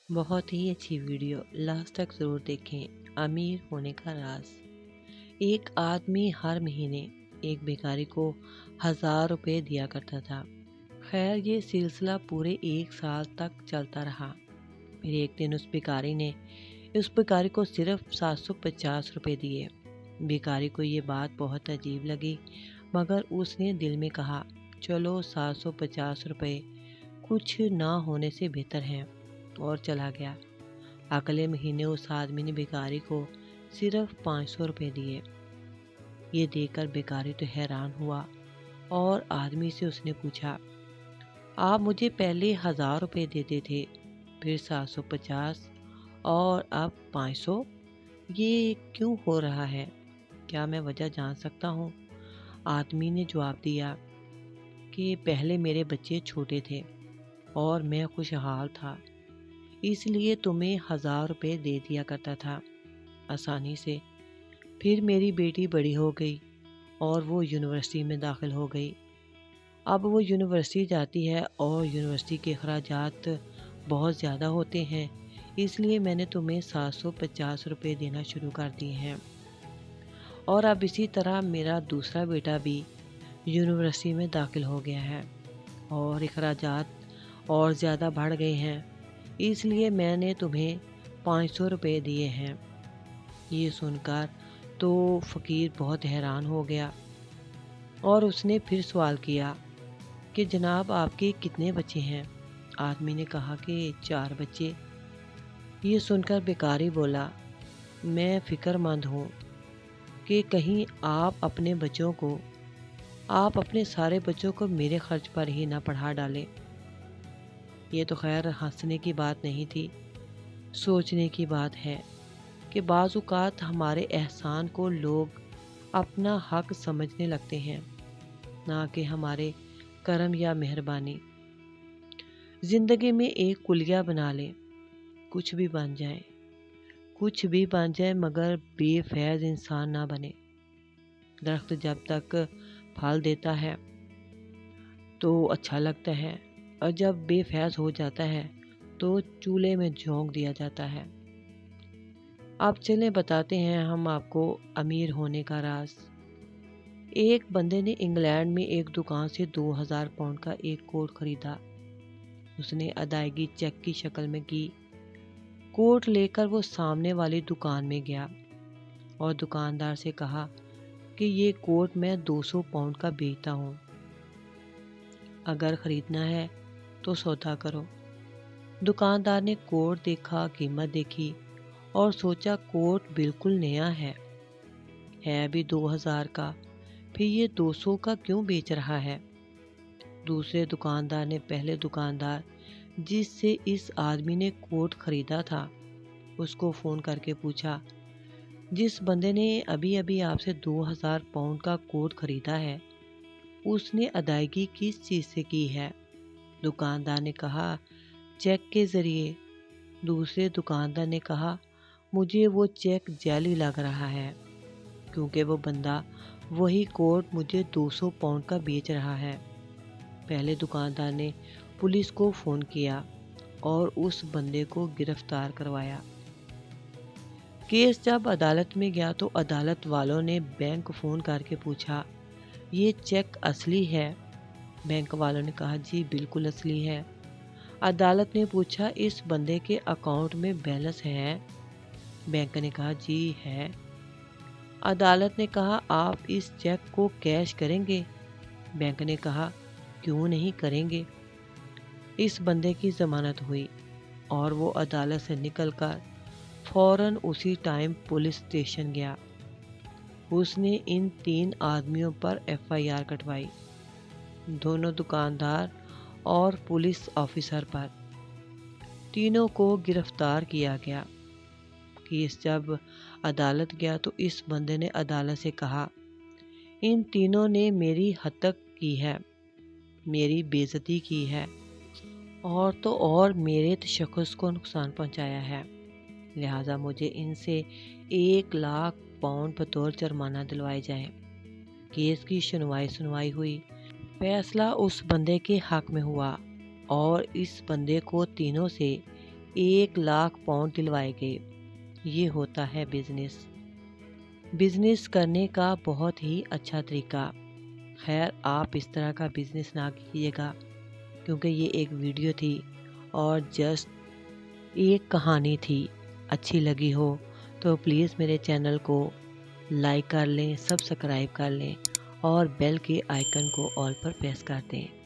बहुत ही अच्छी video, last तक ज़रूर देखें। अमीर होने का राज। एक आदमी हर महीने एक भिखारी को 1000 रुपये दिया करता था। खैर, ये सिलसिला पूरे 1 साल तक चलता रहा। फिर एक दिन उस भिखारी को सिर्फ 750 रुपये दिए। भिखारी को ये बात बहुत अजीब लगी, मगर उसने दिल में कहा, चलो 750 रुपये कुछ ना होने से बेहतर हैं, और चला गया। अगले महीने उस आदमी ने भिखारी को सिर्फ 500 रुपये दिए। ये देखकर भिखारी तो हैरान हुआ और आदमी से उसने पूछा, आप मुझे पहले 1000 रुपये देते थे, फिर 750 और अब 500, ये क्यों हो रहा है? क्या मैं वजह जान सकता हूँ? आदमी ने जवाब दिया कि पहले मेरे बच्चे छोटे थे और मैं खुशहाल था, इसलिए तुम्हें 1000 रुपये दे दिया करता था आसानी से। फिर मेरी बेटी बड़ी हो गई और वो यूनिवर्सिटी में दाखिल हो गई। अब वो यूनिवर्सिटी जाती है और यूनिवर्सिटी के अखराजात बहुत ज़्यादा होते हैं, इसलिए मैंने तुम्हें 750 रुपये देना शुरू कर दिए हैं। और अब इसी तरह मेरा दूसरा बेटा भी यूनिवर्सिटी में दाखिल हो गया है और अखराजात और ज़्यादा बढ़ गए हैं, इसलिए मैंने तुम्हें 500 रुपये दिए हैं। ये सुनकर तो फ़कीर बहुत हैरान हो गया और उसने फिर सवाल किया कि जनाब, आपके कितने बच्चे हैं? आदमी ने कहा कि 4 बच्चे। ये सुनकर भिखारी बोला, मैं फ़िक्रमंद हूँ कि कहीं आप अपने सारे बच्चों को मेरे खर्च पर ही ना पढ़ा डालें। ये तो खैर हंसने की बात नहीं थी, सोचने की बात है कि बाज़ औक़ात हमारे एहसान को लोग अपना हक समझने लगते हैं, ना कि हमारे करम या मेहरबानी। ज़िंदगी में एक कुलिया बना लें, कुछ भी बन जाए, मगर बेफैज़ इंसान ना बने। दरख्त जब तक फल देता है तो अच्छा लगता है, और जब बेफैज़ हो जाता है तो चूल्हे में झोंक दिया जाता है। अब चलें बताते हैं हम आपको अमीर होने का राज। एक बंदे ने इंग्लैंड में एक दुकान से 2000 पाउंड का एक कोट खरीदा। उसने अदायगी चेक की शक्ल में की। कोट लेकर वो सामने वाली दुकान में गया और दुकानदार से कहा कि ये कोट मैं 200 पाउंड का बेचता हूँ, अगर ख़रीदना है तो सौदा करो। दुकानदार ने कोट देखा, कीमत देखी और सोचा कोट बिल्कुल नया है भी 2000 का, फिर ये 200 का क्यों बेच रहा है? दूसरे दुकानदार ने पहले दुकानदार जिससे इस आदमी ने कोट ख़रीदा था उसको फ़ोन करके पूछा, जिस बंदे ने अभी अभी आपसे 2000 पाउंड का कोट ख़रीदा है, उसने अदायगी किस चीज़ से की है? दुकानदार ने कहा, चेक के ज़रिए। दूसरे दुकानदार ने कहा, मुझे वो चेक जाली लग रहा है, क्योंकि वो बंदा वही कोट मुझे 200 पाउंड का बेच रहा है। पहले दुकानदार ने पुलिस को फ़ोन किया और उस बंदे को गिरफ्तार करवाया। केस जब अदालत में गया तो अदालत वालों ने बैंक फ़ोन करके पूछा, ये चेक असली है? बैंक वालों ने कहा, जी बिल्कुल असली है। अदालत ने पूछा, इस बंदे के अकाउंट में बैलेंस है? बैंक ने कहा, जी है। अदालत ने कहा, आप इस चेक को कैश करेंगे? बैंक ने कहा, क्यों नहीं करेंगे। इस बंदे की ज़मानत हुई और वो अदालत से निकलकर फ़ौरन उसी टाइम पुलिस स्टेशन गया। उसने इन 3 आदमियों पर FIR कटवाई, दोनों दुकानदार और पुलिस ऑफिसर पर। तीनों को गिरफ्तार किया गया। केस जब अदालत गया तो इस बंदे ने अदालत से कहा, इन तीनों ने मेरी हत्या की है, मेरी बेइज्जती की है और तो और मेरे तशख़्ख़ुस को नुकसान पहुंचाया है, लिहाजा मुझे इनसे 1 लाख पाउंड बतौर जुर्माना दिलवाए जाए। केस की सुनवाई हुई। फैसला उस बंदे के हक में हुआ और इस बंदे को तीनों से 1,00,000 دلوائے گئے۔ یہ ہوتا ہے بزنس کرنے کا بہت ہی اچھا طریقہ۔ خیر آپ اس طرح کا بزنس نہ کیجیے گا، کیونکہ یہ ایک ویڈیو تھی اور جسٹ ایک کہانی تھی۔ اچھی لگی ہو تو پلیز میرے چینل کو لائک کر لیں، سبسکرائب کر لیں اور بیل کے آئیکن کو آل پر پریس کر دیں۔